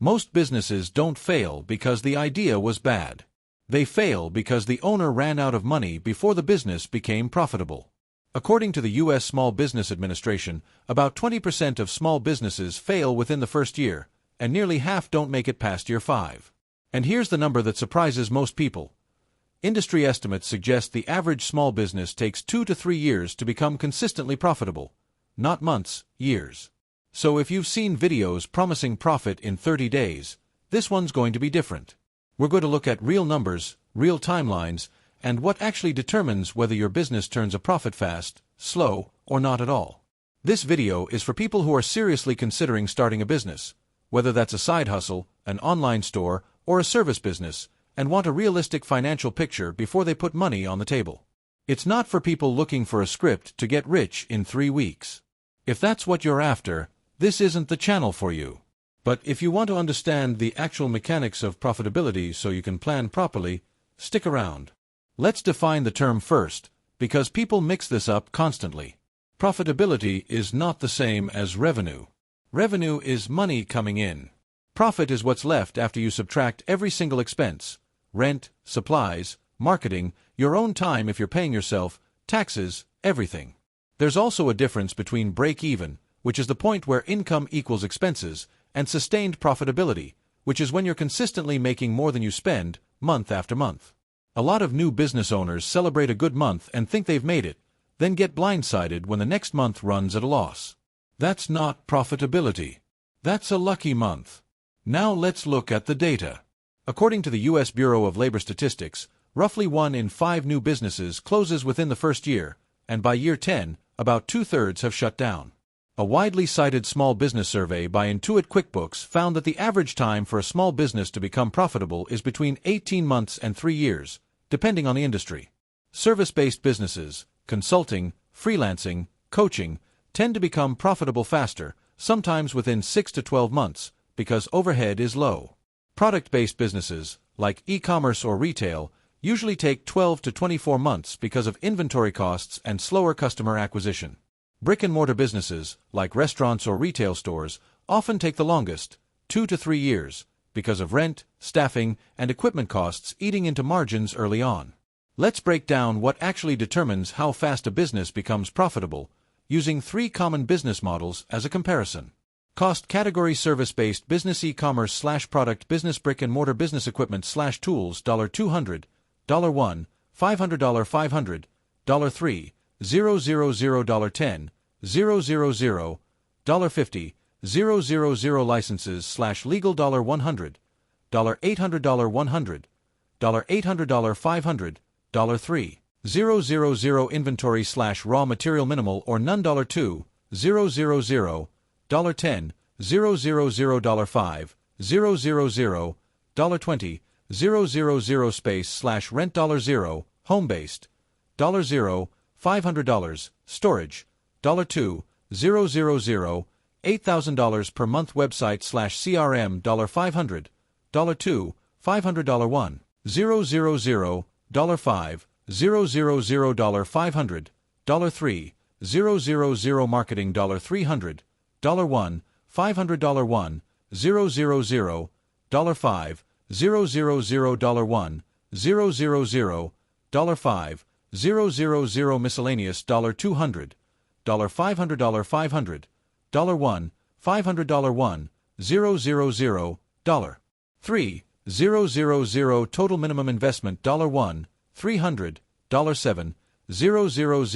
Most businesses don't fail because the idea was bad. They fail because the owner ran out of money before the business became profitable. According to the U.S. Small Business Administration, about 20% of small businesses fail within the first year, and nearly half don't make it past year 5. And here's the number that surprises most people. Industry estimates suggest the average small business takes 2 to 3 years to become consistently profitable. Not months, years. So if you've seen videos promising profit in 30 days, this one's going to be different. We're going to look at real numbers, real timelines, and what actually determines whether your business turns a profit fast, slow, or not at all. This video is for people who are seriously considering starting a business, whether that's a side hustle, an online store, or a service business, and want a realistic financial picture before they put money on the table. It's not for people looking for a script to get rich in 3 weeks. If that's what you're after, this isn't the channel for you. But if you want to understand the actual mechanics of profitability so you can plan properly, stick around. Let's define the term first, because people mix this up constantly. Profitability is not the same as revenue. Revenue is money coming in. Profit is what's left after you subtract every single expense: rent, supplies, marketing, your own time if you're paying yourself, taxes, everything. There's also a difference between break-even, which is the point where income equals expenses, and sustained profitability, which is when you're consistently making more than you spend, month after month. A lot of new business owners celebrate a good month and think they've made it, then get blindsided when the next month runs at a loss. That's not profitability. That's a lucky month. Now let's look at the data. According to the U.S. Bureau of Labor Statistics, roughly 1 in 5 new businesses closes within the first year, and by year 10, about 2/3 have shut down. A widely cited small business survey by Intuit QuickBooks found that the average time for a small business to become profitable is between 18 months and 3 years, depending on the industry. Service-based businesses, consulting, freelancing, coaching, tend to become profitable faster, sometimes within 6 to 12 months, because overhead is low. Product-based businesses, like e-commerce or retail, usually take 12 to 24 months because of inventory costs and slower customer acquisition. Brick-and-mortar businesses, like restaurants or retail stores, often take the longest, 2 to 3 years, because of rent, staffing, and equipment costs eating into margins early on. Let's break down what actually determines how fast a business becomes profitable, using 3 common business models as a comparison. Cost category: service-based business, e-commerce / product business, brick-and-mortar business, equipment / tools, $200, $1, $500, $500, $3, $000, $10, $000, $50, $000, licenses / legal, $100, $800, $100, $800, $500, $3, $000, inventory / raw material, minimal or none, $2, $000, $10, $000, $5, $000, $20, $000, space / rent, $0, home-based, $0, $500, storage, $2, $000, $8,000 per month, website / CRM, $500, $2, $500, $1, $000, $5, $000, $500, $3, $000, marketing, $300, $1, $500, $1, $000, $5, $000, $1, $000, $5, $000, miscellaneous, $200, $500, $500, $1, $500, $1, $000, $3, $000, total minimum investment, $1, $300, $7, $000,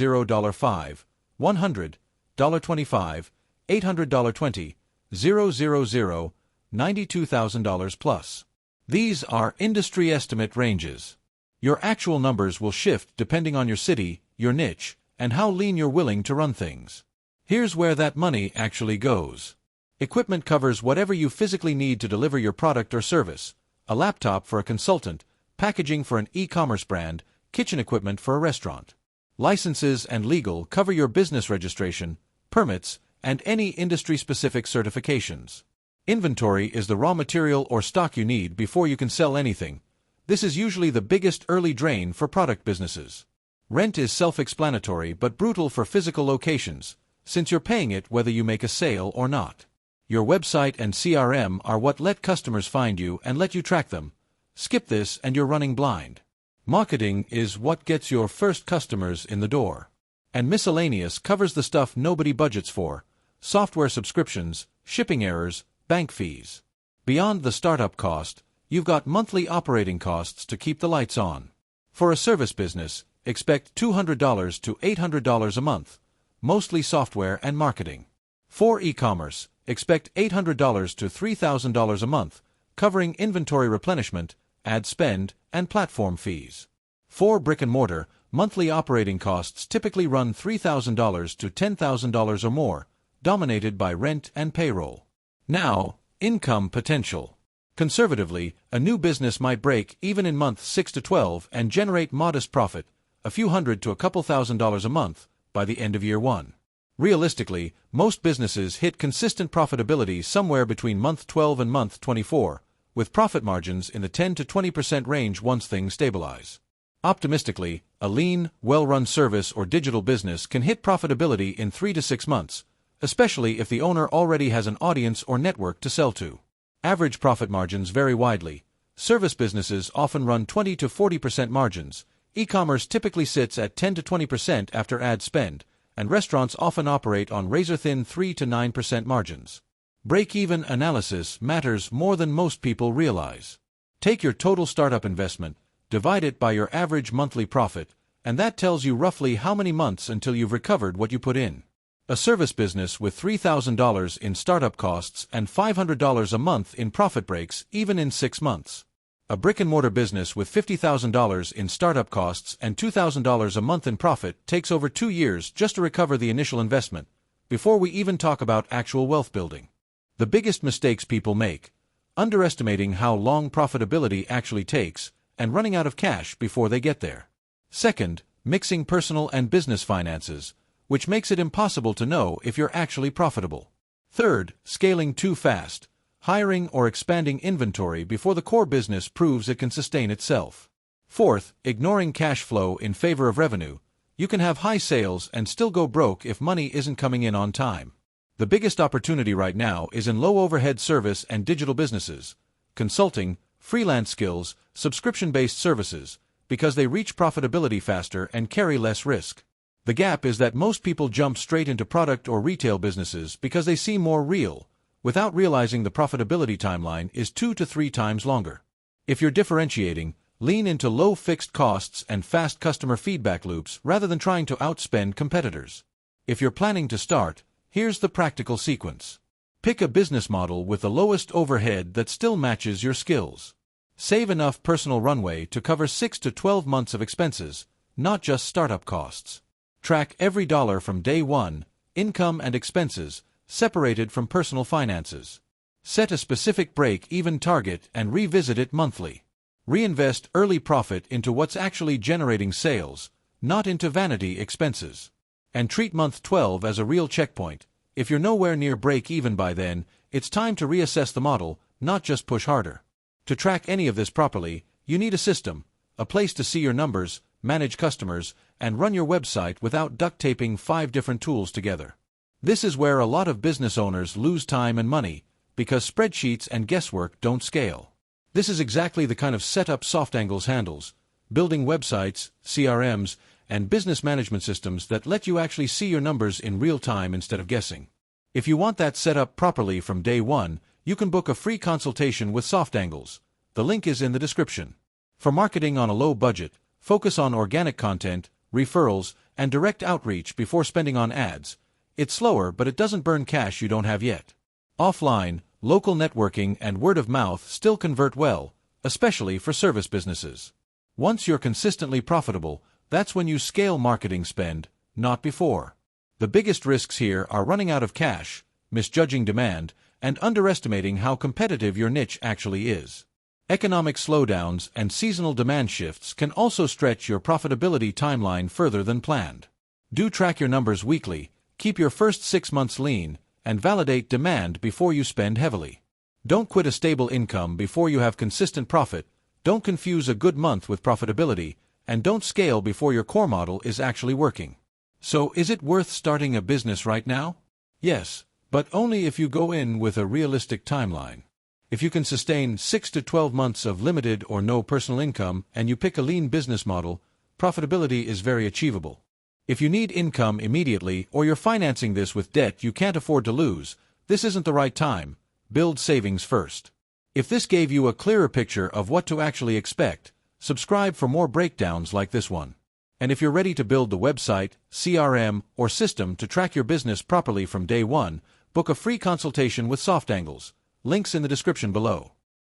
$5, $100, $25, $800, $20, $000, $92,000 plus. These are industry estimate ranges. Your actual numbers will shift depending on your city, your niche, and how lean you're willing to run things. Here's where that money actually goes. Equipment covers whatever you physically need to deliver your product or service: a laptop for a consultant, packaging for an e-commerce brand, kitchen equipment for a restaurant. Licenses and legal cover your business registration, permits, and any industry-specific certifications. Inventory is the raw material or stock you need before you can sell anything. This is usually the biggest early drain for product businesses. Rent is self-explanatory but brutal for physical locations, since you're paying it whether you make a sale or not. Your website and CRM are what let customers find you and let you track them. Skip this and you're running blind. Marketing is what gets your first customers in the door. And miscellaneous covers the stuff nobody budgets for: software subscriptions, shipping errors, bank fees. Beyond the startup cost, you've got monthly operating costs to keep the lights on. For a service business, expect $200 to $800 a month, mostly software and marketing. For e-commerce, expect $800 to $3,000 a month, covering inventory replenishment, ad spend, and platform fees. For brick-and-mortar, monthly operating costs typically run $3,000 to $10,000 or more, dominated by rent and payroll. Now, income potential. Conservatively, a new business might break even in month 6 to 12 and generate modest profit, a few hundred to a couple $1,000s a month, by the end of year 1. Realistically, most businesses hit consistent profitability somewhere between month 12 and month 24, with profit margins in the 10 to 20% range once things stabilize. Optimistically, a lean, well-run service or digital business can hit profitability in 3 to 6 months, especially if the owner already has an audience or network to sell to. Average profit margins vary widely. Service businesses often run 20 to 40% margins, e-commerce typically sits at 10 to 20% after ad spend, and restaurants often operate on razor-thin 3 to 9% margins. Break-even analysis matters more than most people realize. Take your total startup investment, divide it by your average monthly profit, and that tells you roughly how many months until you've recovered what you put in. A service business with $3,000 in startup costs and $500 a month in profit breaks even in 6 months. A brick-and-mortar business with $50,000 in startup costs and $2,000 a month in profit takes over 2 years just to recover the initial investment, before we even talk about actual wealth building. The biggest mistakes people make: underestimating how long profitability actually takes and running out of cash before they get there. Second, mixing personal and business finances, which makes it impossible to know if you're actually profitable. Third, scaling too fast, hiring or expanding inventory before the core business proves it can sustain itself. Fourth, ignoring cash flow in favor of revenue. You can have high sales and still go broke if money isn't coming in on time. The biggest opportunity right now is in low-overhead service and digital businesses, consulting, freelance skills, subscription-based services, because they reach profitability faster and carry less risk. The gap is that most people jump straight into product or retail businesses because they seem more real, without realizing the profitability timeline is 2 to 3 times longer. If you're differentiating, lean into low fixed costs and fast customer feedback loops rather than trying to outspend competitors. If you're planning to start, here's the practical sequence. Pick a business model with the lowest overhead that still matches your skills. Save enough personal runway to cover 6 to 12 months of expenses, not just startup costs. Track every dollar from day 1, income and expenses, separated from personal finances. Set a specific break-even target and revisit it monthly. Reinvest early profit into what's actually generating sales, not into vanity expenses. And treat month 12 as a real checkpoint. If you're nowhere near break-even by then, it's time to reassess the model, not just push harder. To track any of this properly, you need a system, a place to see your numbers, manage customers, and run your website without duct taping 5 different tools together. This is where a lot of business owners lose time and money, because spreadsheets and guesswork don't scale. This is exactly the kind of setup Softangles handles: building websites, CRMs, and business management systems that let you actually see your numbers in real time instead of guessing. If you want that set up properly from day 1, you can book a free consultation with Softangles. The link is in the description. For marketing on a low budget, focus on organic content, referrals, and direct outreach before spending on ads. It's slower, but it doesn't burn cash you don't have yet. Offline, local networking and word of mouth still convert well, especially for service businesses. Once you're consistently profitable, that's when you scale marketing spend, not before. The biggest risks here are running out of cash, misjudging demand, and underestimating how competitive your niche actually is. Economic slowdowns and seasonal demand shifts can also stretch your profitability timeline further than planned. Do track your numbers weekly, keep your first 6 months lean, and validate demand before you spend heavily. Don't quit a stable income before you have consistent profit, don't confuse a good month with profitability, and don't scale before your core model is actually working. So, is it worth starting a business right now? Yes, But only if you go in with a realistic timeline. If you can sustain 6 to 12 months of limited or no personal income and you pick a lean business model, profitability is very achievable. If you need income immediately or you're financing this with debt you can't afford to lose, this isn't the right time. Build savings first. If this gave you a clearer picture of what to actually expect, subscribe for more breakdowns like this one. And if you're ready to build the website, CRM, or system to track your business properly from day one, book a free consultation with Softangles. Links in the description below.